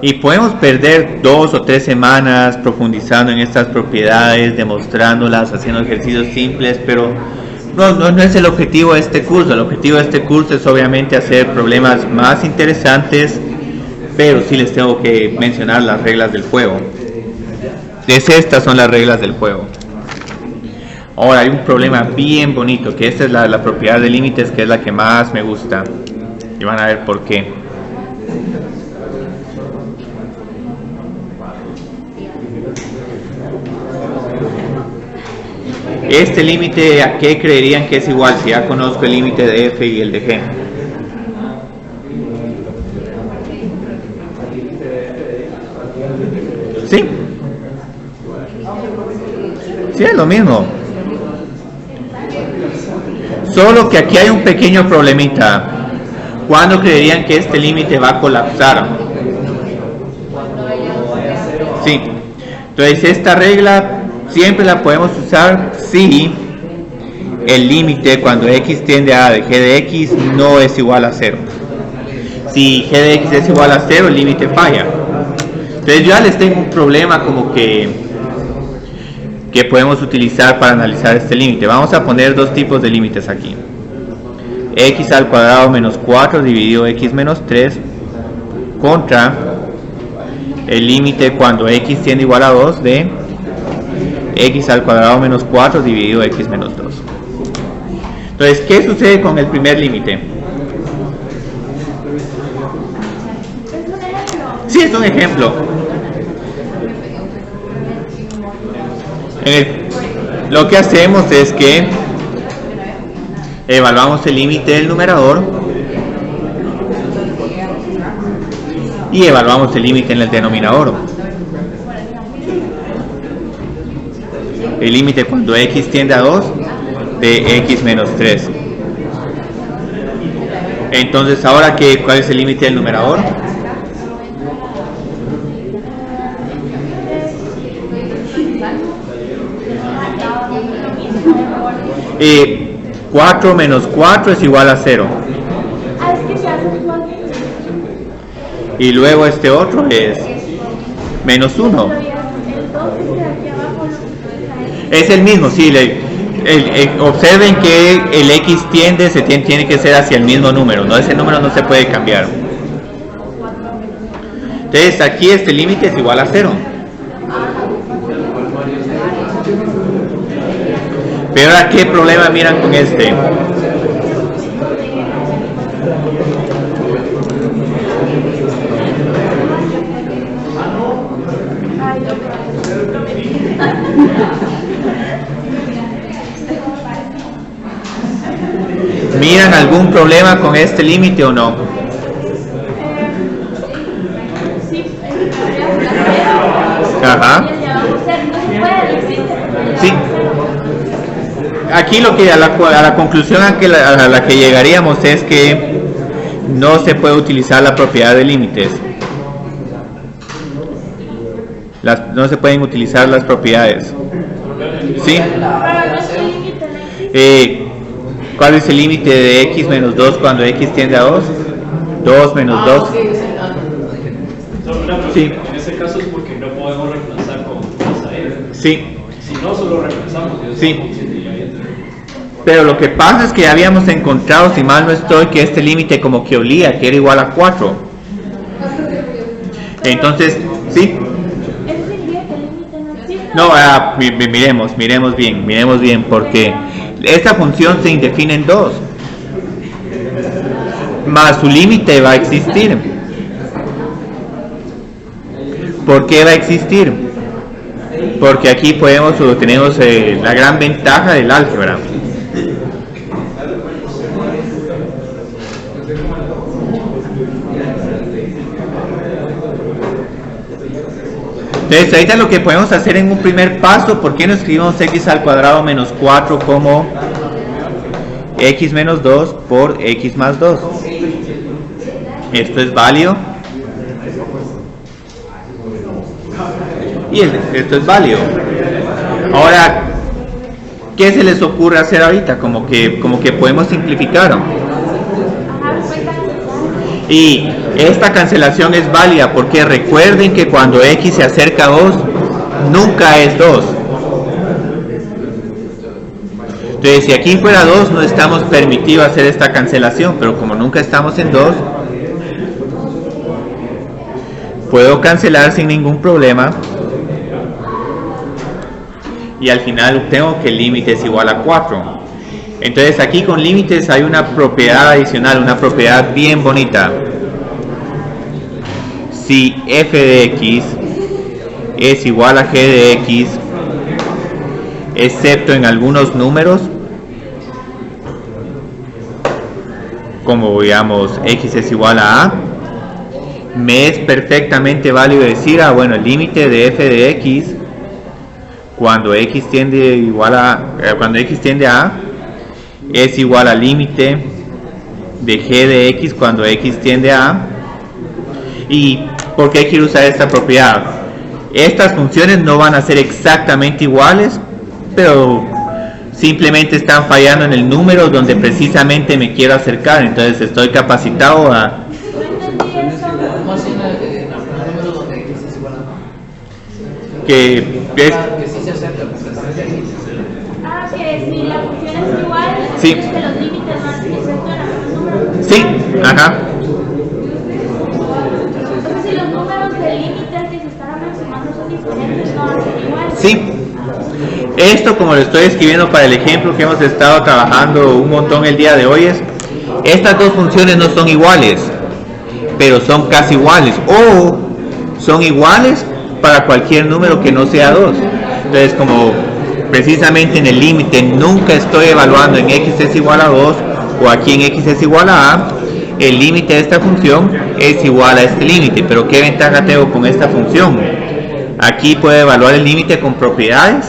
Y podemos perder 2 o 3 semanas profundizando en estas propiedades, demostrándolas, haciendo ejercicios simples, pero no es el objetivo de este curso. El objetivo de este curso es obviamente hacer problemas más interesantes, pero sí les tengo que mencionar las reglas del juego. Estas son las reglas del juego. Ahora hay un problema bien bonito, que esta es la propiedad de límites, que es la que más me gusta. Y van a ver por qué. Este límite, ¿a qué creerían que es igual? Si ya conozco el límite de f y el de g. ¿Sí? Sí, es lo mismo. Solo que aquí hay un pequeño problemita. ¿Cuándo creerían que este límite va a colapsar? Sí. Entonces esta regla siempre la podemos usar si el límite cuando x tiende a de g de x no es igual a 0. Si g de x es igual a 0, el límite falla. Entonces yo ya les tengo un problema como que podemos utilizar para analizar este límite. Vamos a poner dos tipos de límites aquí. X al cuadrado menos 4 dividido x menos 3 contra el límite cuando x tiende igual a 2 de x al cuadrado menos 4 dividido x menos 2. Entonces, ¿qué sucede con el primer límite? Sí, es un ejemplo. Lo que hacemos es que evaluamos el límite del numerador y evaluamos el límite en el denominador. el límite cuando x tiende a 2 de x menos 3. Entonces, ahora, ¿cuál es el límite del numerador? 4 menos 4 es igual a 0. Y luego este otro es menos 1. Es el mismo, sí. Observen que el x tiene que ser hacia el mismo número, ¿no? Ese número no se puede cambiar. Entonces aquí este límite es igual a 0. Pero ahora, ¿qué problema miran con este? ¿Miran algún problema con este límite o no? Ajá. Sí. Aquí a la conclusión a la que llegaríamos es que no se puede utilizar la propiedad de límites. No se pueden utilizar las propiedades. ¿Sí? ¿Cuál es el límite de x menos 2 cuando x tiende a 2? 2 menos 2. Sí. En ese caso es porque no podemos reemplazar con masa n. Sí. Si no, solo reemplazamos. Sí. Pero lo que pasa es que habíamos encontrado, si mal no estoy, que este límite como que olía, que era igual a 4. Entonces, ¿sí? No, miremos bien, porque esta función se indefine en 2. Más su límite va a existir. ¿Por qué va a existir? Porque aquí tenemos la gran ventaja del álgebra. Entonces, ahorita lo que podemos hacer en un primer paso, ¿por qué no escribimos x al cuadrado menos 4 como x menos 2 por x más 2? Esto es válido. Y esto es válido. Ahora, ¿qué se les ocurre hacer ahorita? Como que podemos simplificar. Y esta cancelación es válida porque recuerden que cuando x se acerca a 2, nunca es 2. Entonces, si aquí fuera 2, no estamos permitidos hacer esta cancelación, pero como nunca estamos en 2, puedo cancelar sin ningún problema. Y al obtengo tengo que el límite es igual a 4. Entonces aquí con límites hay una propiedad adicional, una propiedad bien bonita. Si f de x es igual a g de x, excepto en algunos números, como digamos x es igual a a, me es perfectamente válido decir, bueno, el límite de f de x cuando x tiende a a es igual al límite de g de x cuando x tiende a a. ¿Y por qué quiero usar esta propiedad? Estas funciones no van a ser exactamente iguales, pero simplemente están fallando en el número donde precisamente me quiero acercar. Entonces estoy capacitado a... que sí se acerca, que si la función es igual, sí. Que los límites no excepto en algunos números. Sí, ajá. Entonces, si los números del límite al que se están aproximando son diferentes, no van a ser iguales. Sí. Esto, como lo estoy escribiendo para el ejemplo que hemos estado trabajando un montón el día de hoy, estas dos funciones no son iguales, pero son casi iguales, o son iguales para cualquier número que no sea 2. Entonces, como precisamente en el límite nunca estoy evaluando en x es igual a 2 o aquí en x es igual a a, el límite de esta función es igual a este límite. Pero ¿qué ventaja tengo con esta función? Aquí puedo evaluar el límite con propiedades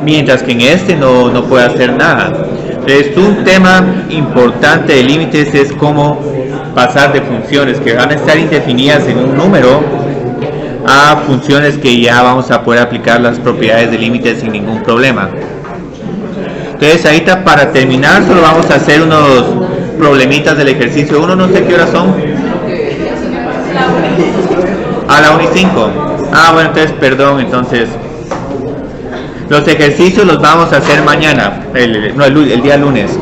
mientras que en este no puede hacer nada. Entonces, un tema importante de límites es cómo pasar de funciones que van a estar indefinidas en un número a funciones que ya vamos a poder aplicar las propiedades de límites sin ningún problema. Entonces, ahorita para terminar solo vamos a hacer unos problemitas del ejercicio 1, no sé qué horas son. A la 1 y 5. Bueno, entonces perdón, entonces los ejercicios los vamos a hacer mañana, el día lunes.